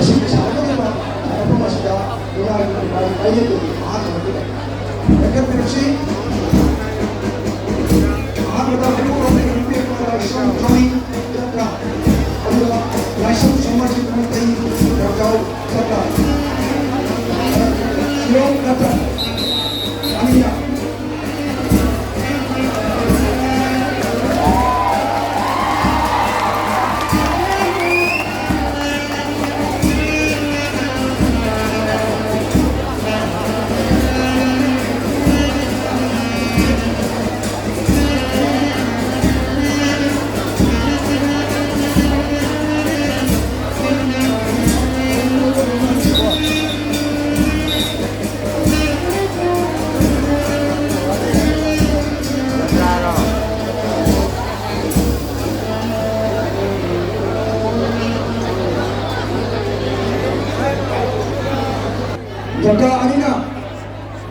ꯃꯁꯤꯒꯤ ꯁꯥꯟꯅꯒꯗꯕ ꯁꯥꯟꯅꯐꯝ ꯑꯁꯤꯗ ꯂꯩꯉꯥꯛꯀꯤ ꯄꯥꯏꯖꯒꯤ ꯑꯍꯥꯟꯕ ꯂꯦꯞꯈꯠꯄꯤꯔꯁꯤ ꯑꯍꯥꯟꯕꯗ ꯍꯩꯀꯣꯛꯂꯣꯝꯗꯒꯤ ꯅꯨꯄꯤꯔꯛꯄ ꯂꯥꯏꯁ꯭ꯔꯝ ꯖꯣꯅꯤ ꯆꯠꯄ꯭ꯔꯥ ꯑꯗꯨꯒ ꯂꯥꯏꯁ꯭ꯔꯝ ꯁꯣꯃꯔꯖꯤꯠ ꯃꯩꯇꯩ ꯔꯥꯖꯥꯎ ꯆꯠꯄ꯭ꯔꯥ ꯁꯤꯂꯣꯡ ꯅꯠꯇ꯭ꯔ ꯑꯅꯤꯔ जगह अनिना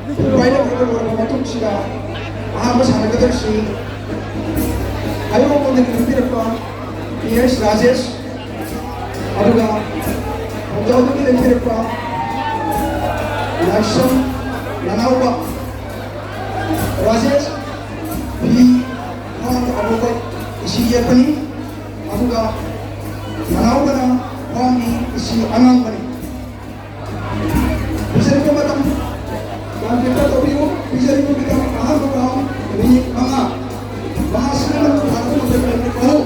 पहले मतुंगसिदा अहांबा सानगदरसि आयोगोंदगि नुबिरक्पा पीएस राजेश अदुगा पंजाबदगि लेंबिरक्पा लाइसम ननाउबा राजेश भी हांग अबुबा इसी येपनी अदुगा ननाउबना हांगी इसी अनांगबनी bisa dikatakan dan kita tahu bisa dikatakan ahal bahwa ini manga sekarang harus menjadi tahu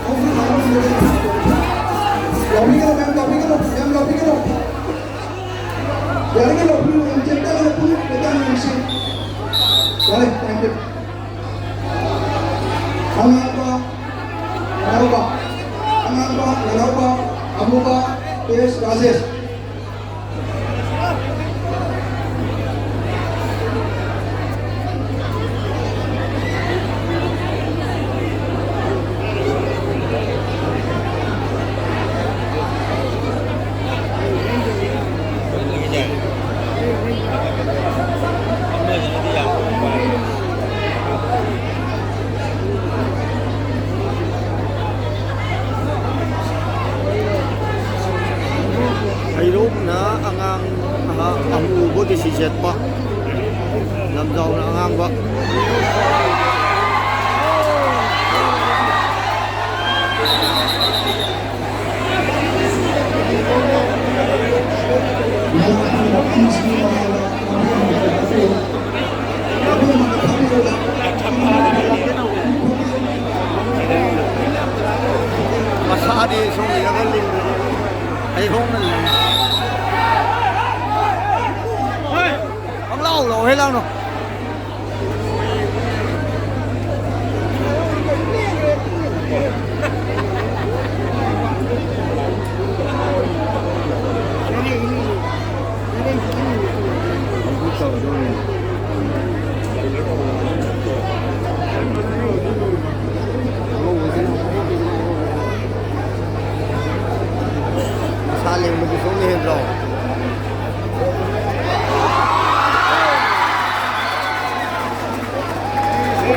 harus menjadi lobby kalau jadi kalau yang cerita kalau pun kita mesti boleh thank you Nanawa Abuba PS Rajesh na angang amubo di si jet pa namjaw na angang ba masadi song ina galing ay hong na lâu hay lâu rồi xa liền một cái số liền rồi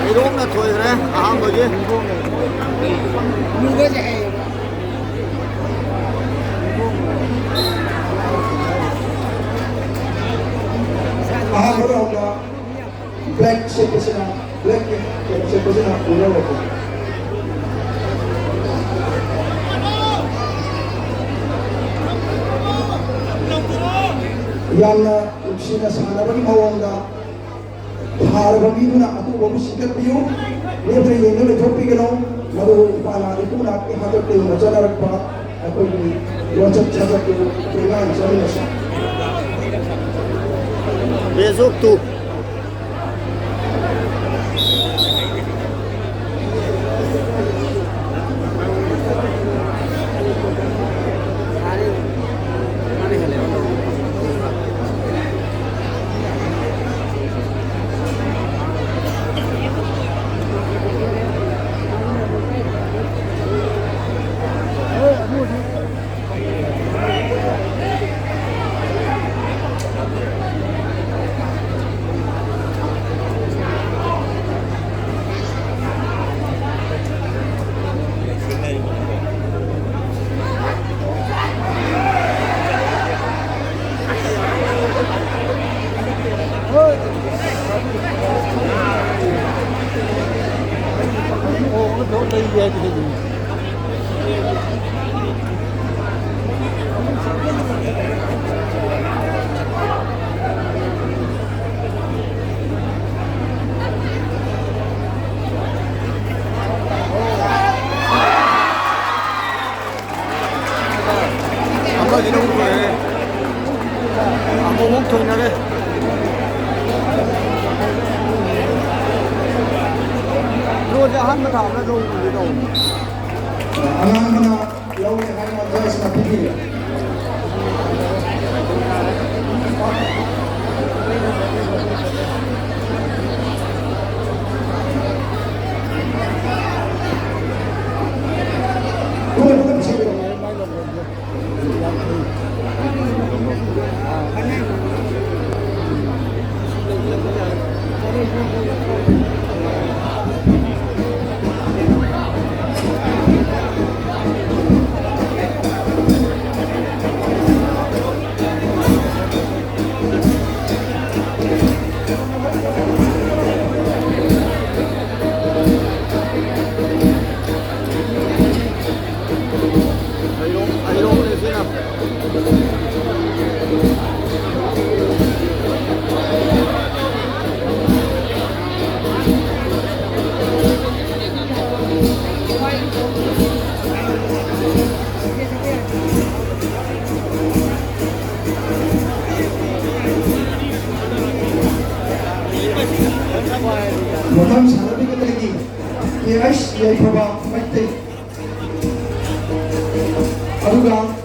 이런 거 토요일에 한 거지? 누구지? ahal hoga black sepesina ulawako yamna uksina sanabani mawonga harabamiduna atubabu sikatpiyu letre yengu le thopigano madu pala ipuna ke hadatte macharakpa akoi rochak chakku tegan salinasa besok tu ꯊꯣꯏꯅꯔꯦ ꯗ꯭ꯔꯣꯁꯦ ꯑꯍꯥꯟꯕ ꯊꯥꯕꯅ ꯗ꯭ꯔꯣ ꯎꯒꯦ ꯇꯧꯕ ꯑꯉꯥꯡꯕꯅ ꯂꯧꯒꯦ ꯍꯥꯏꯅ ꯖꯁꯅ ꯄꯤꯕꯤꯔꯦ 오늘 보다 비싸요. 못하면 사람이 끝내기 예아이씨 예이파바 마이테 아루가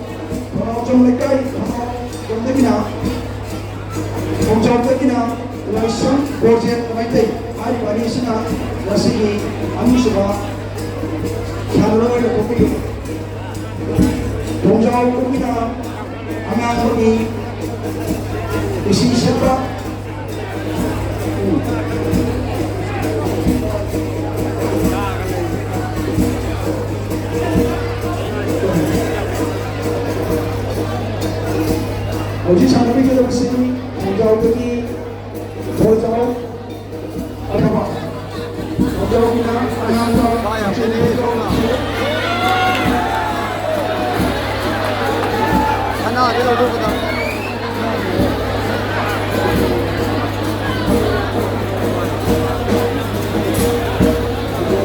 좀 내까이 좀 되기나 좀 되기나 라이선 보제 마이테 아리 마리시나 라시기 아미스바 샤르를 보기 동자오 보기나 아마보기 이시시바 어제 장남이 계셨으니 동자오더니 도자오 아파봐 동자오기나 아나운서 하나 내려오거든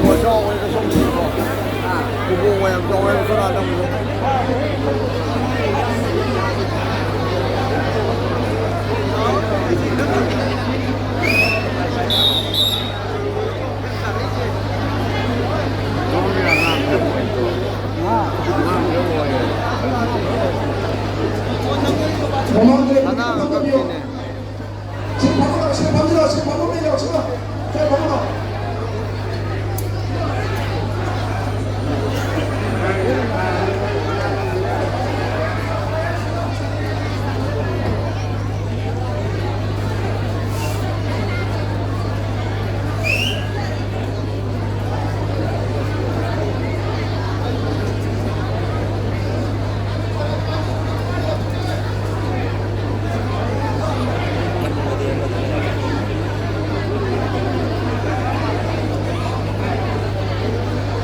我照我一个兄弟说不过我也不知道我也说他怎么说 하나 깎이네 지금 밥으로 지금 밥으로 지금 밥으로 내려 지금 자 밥으로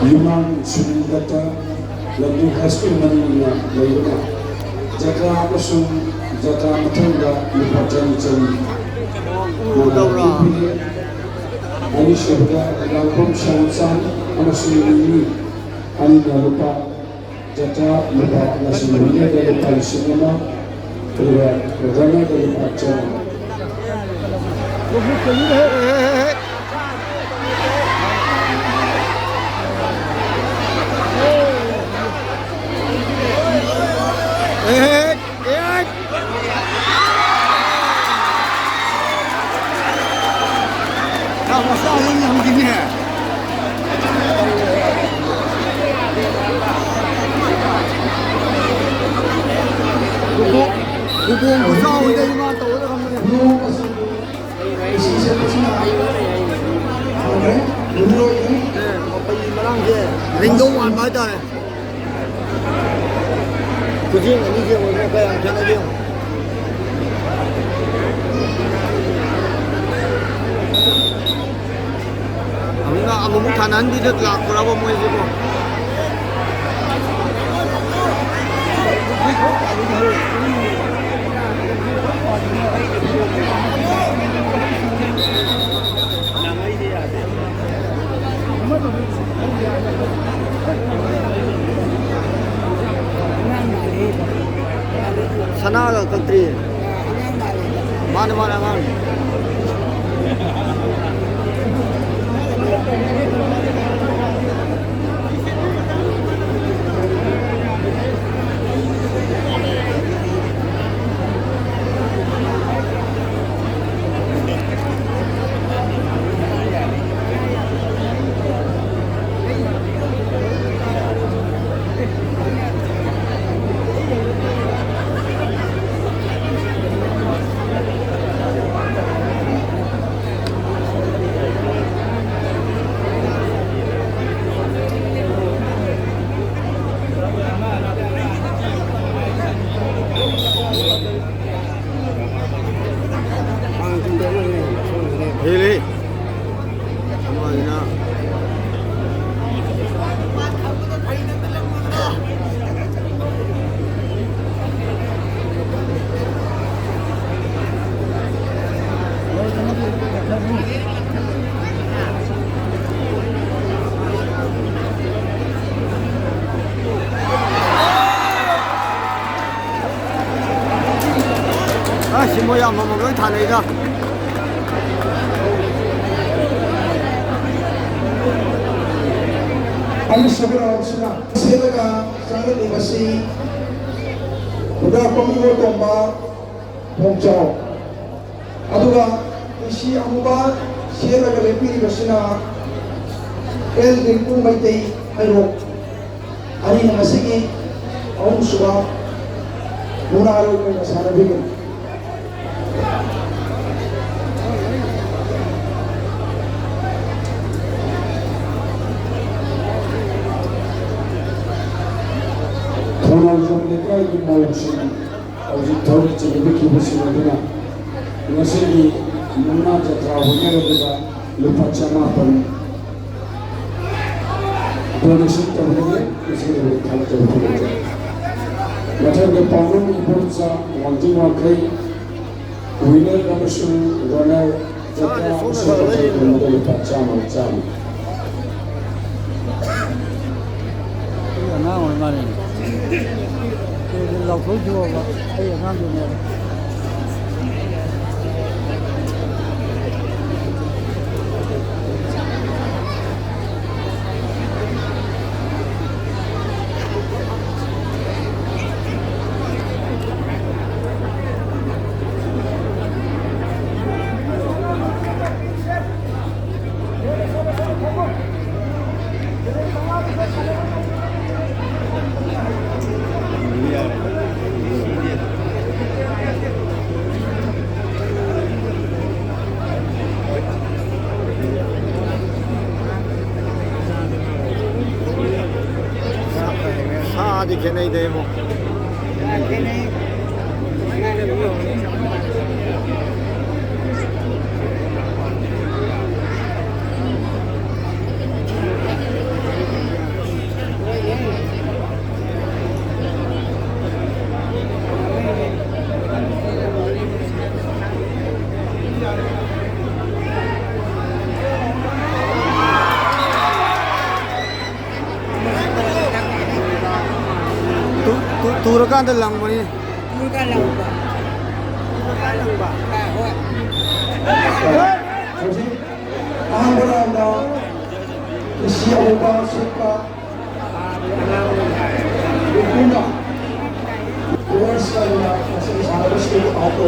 Human Sundata Lalu Haskul Manila Laila Jaka Pasung Jaka Matanga Lupa Jani Jani Ani Syabda Lalpum Shansan Amasung Ini Ani Lupa Jaka Lupa Nasimania Dari Palisunama Perdana Dari Pacana我上人两今天，我上回这一帮抖的他们。 냉동만 맞다네. 그지? 이제 오늘 그냥 전화기용. 아무 못하는 데도 라고 뭐 해주고. Sana ka country. 많이 많이. Really? Sama na. Ah, si mo yang mo mo thả này ra. 알리스그라우스나 세대가 장르님 것이 부가 공유로 동바 봉조 아두가 이시 아무바 세대가 레피리 것이나 엘딩 마이테이 하이로 아니 나시기 아웅수가 문화를 사람에게 Tono Jamaica in motion of the Torres of the Kibusina. Nasili Munata Travel Lupachamapan. Donation to the is going to come to the Whatever the Paunu Bursa, Wantima Kay, Winner Ramashu, Runner, Jata, Secretary, Lupachama, Cham. Now I'm running. Lộc với chua và bây giờ ngon rồi nè. Di cái này đây một. Turkan lang mo ni. Turkan lang ba? Turkan lang ba? Ang baranda siya upa suka Bukuna Luas kaya kasi sana gusto ko ako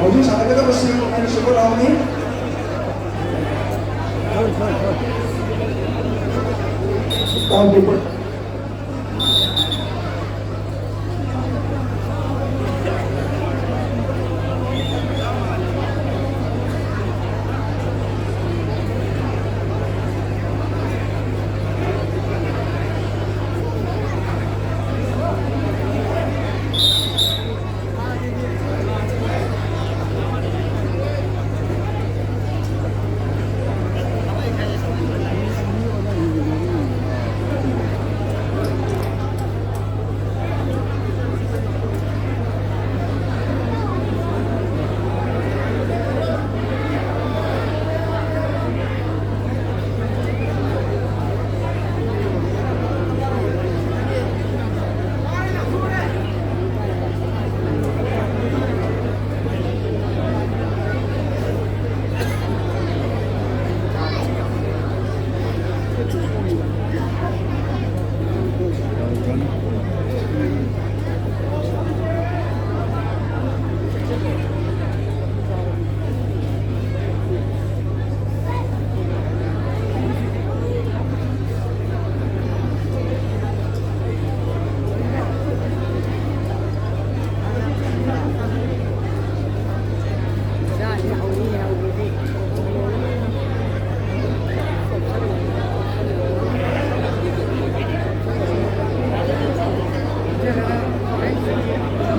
Ojo sana kita mesti ano siguro ako ni Tawag ko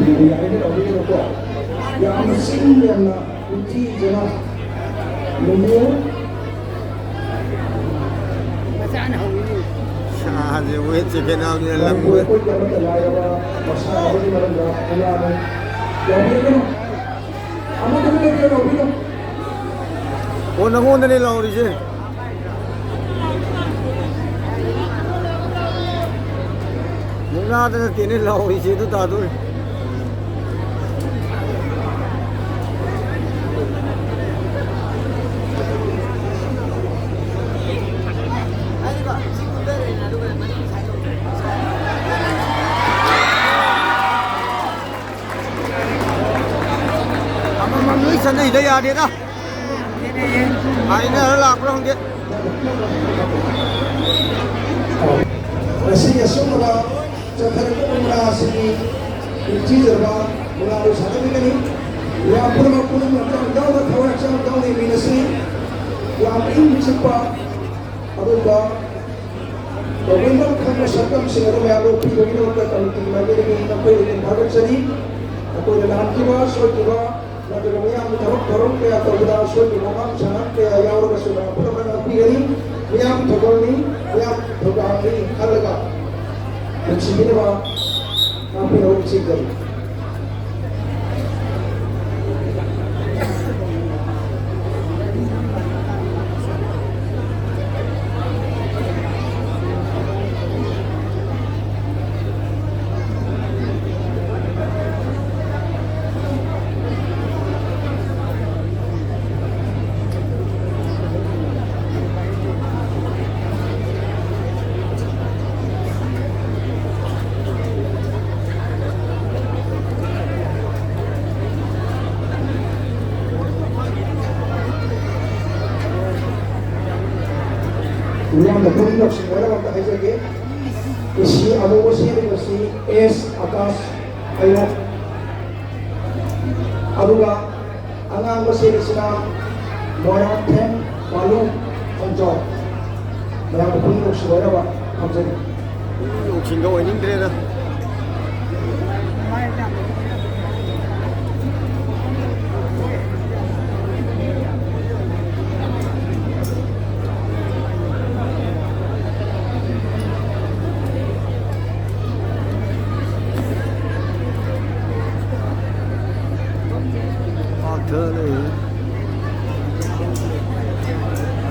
그리고 야인을 어디에 놓고 야무 싱이었나 우티잖아 너무 Sabi wait si Kenal niya lang gue wait. pun jangan terlalu masalah ini malam dah kenapa jadi kan kamu tuh kan kalau bilang Unang-una nila origin. Yung natin na tinila origin ito tato eh. Saan na idaya din ah? Ay na lalak lang din. Kasi yasun ba sa karito mula si teacher ba mula sa sabi kani ya pura pura mga daw na tawag sa daw ni minasi ya in sipa ado ba Bagaimana kamu sakam singaru ya lo pi bagi lo ka tahu tinggal lagi ni sampai dengan barat sini atau dalam kiwa so kiwa lalu yang teruk ke atau dalam so kiwa kam sangat ke ya orang sudah pura pura pi ini yang thogol ni yang thogal ni alaga dan sini ba apa yang ucap kali Ulang dah pun nak semua orang tak ajar ke, isi abu isi isi es atas ayo, abu ga, angang isi isi na, moya ten malu anjor, ulang dah pun nak semua orang ajar. Yung chingaw ay nindre na.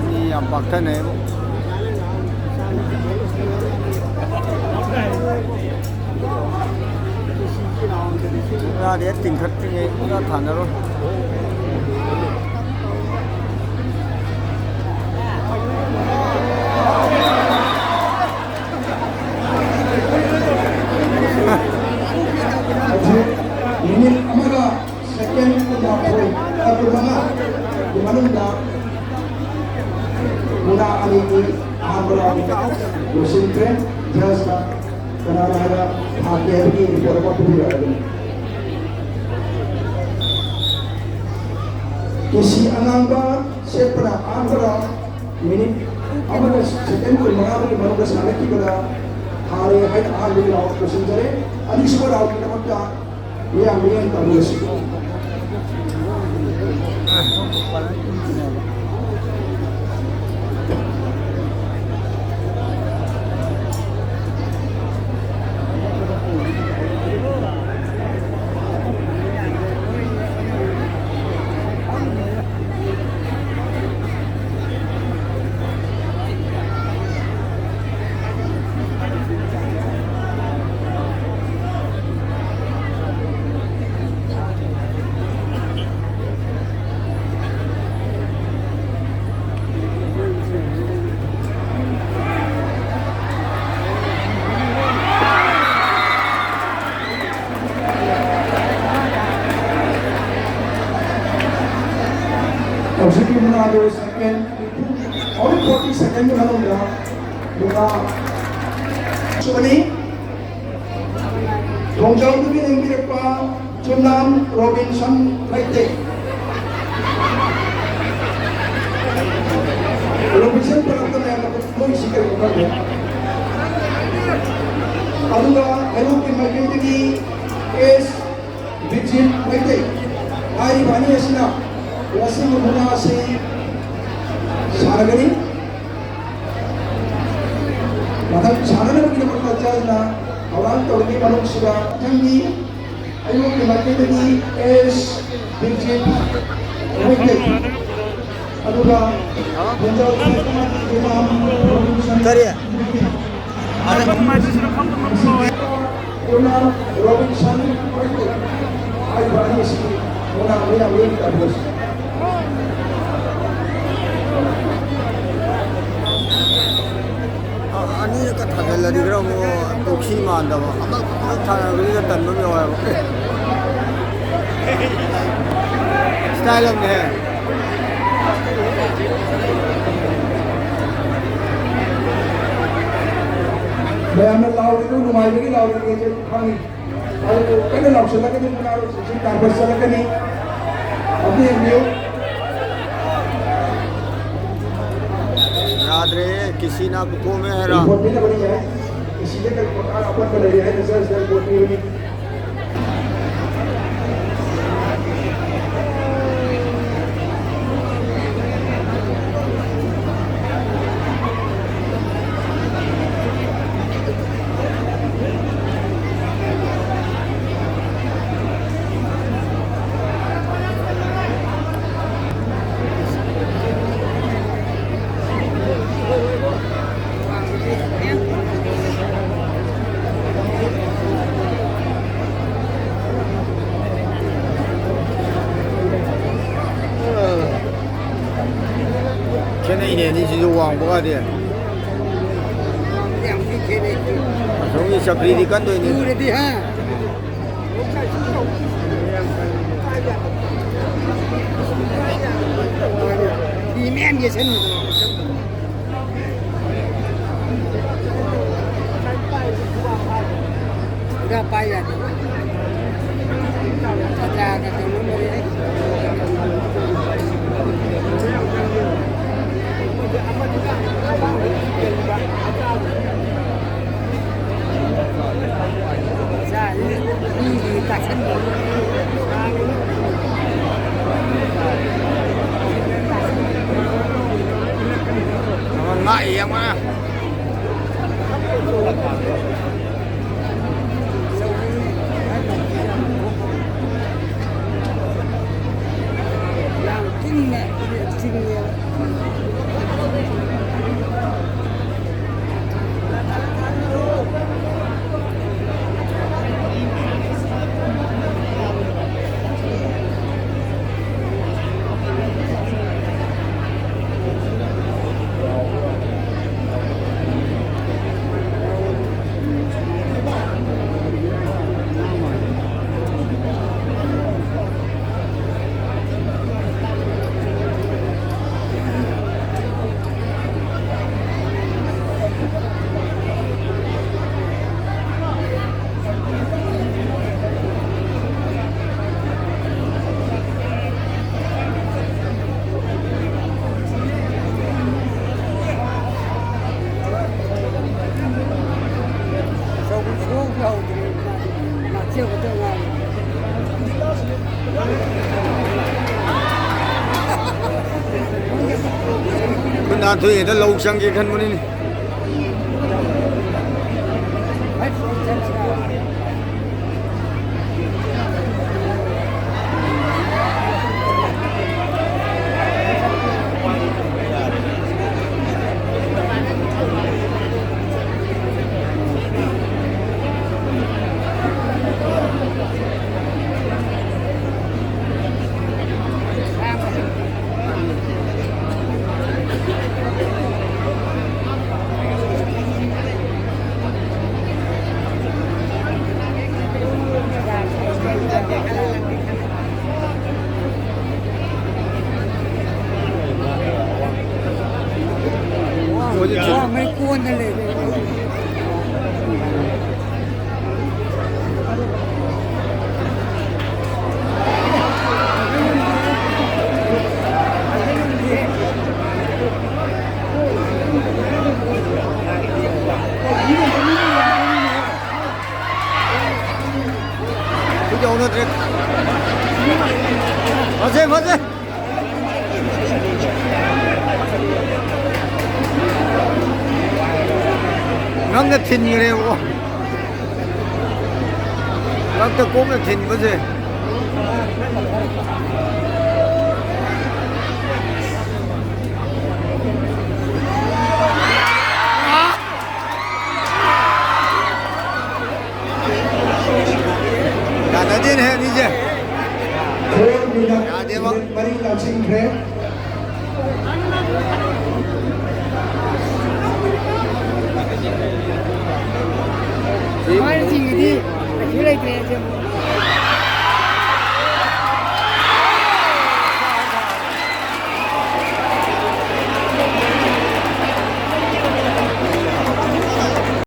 Ini yang pakai ni. Ra để tỉnh thật thì ra thẳng rồi. Ini amaga second pun aku mana di mana dah mula ani amra musim tren jasa kerana ada hakikat ini beberapa pilihan ada. Isi anangga sepra amra minit amaga second pun mana di mana dah sangat kita hari hari hari di laut musim tren ani semua laut kita macam yang yang tak boleh sih. Sige muna do second only 40 second na lang na muna so ani Dongjang tu bin enggir pa Chunam Robinson Maite Robinson pernah na ako sikar ko ba aduga hello kin Maite is Vicim Maite Hari Bani Asina Wasim Munasi Saragani Madam Sarana Bukina Pagkajana Awang Tawagi Manong Siga Tangi Ayun Kimakitani is Vicim Maite Aduga Bunjaw Imam Kari ya? Ada Una Robinson Maite Hari Bani Asina Una Mia Win Tabus 아니 그 다들 그럼 뭐 욕심만 한다고 아마 다 우리가 딴 놈이 와요. 스타일 없네. Bayan law itu numai lagi law lagi je kami. Kalau kena law sila kani menaruh sisi karpet sila kani. Abdi yang dia याद रहे किसी ना बुकों में है Ram report ni nak beri ya. Isinya kalau apa kalau dia ada saya report ni.现在一年你就是网不的，容易小皮的干对呢。里面也是你的，个白呀，大家个都弄的。Dạ, đi thì đặt sân ngại em á. làm kinh nè, kinh nè. Bên nào thuê đã lâu sang kia khăn mà đi. Mấy cuốn này Cái dầu nó 맞아요, 맞아요. ngắm thìn người này cũng ngắm tôi cũng là thìn có gì đã nói tin hết đi chứ โค้ชมีนักมาริลาชิงเครป Mai sing di, kira kira je.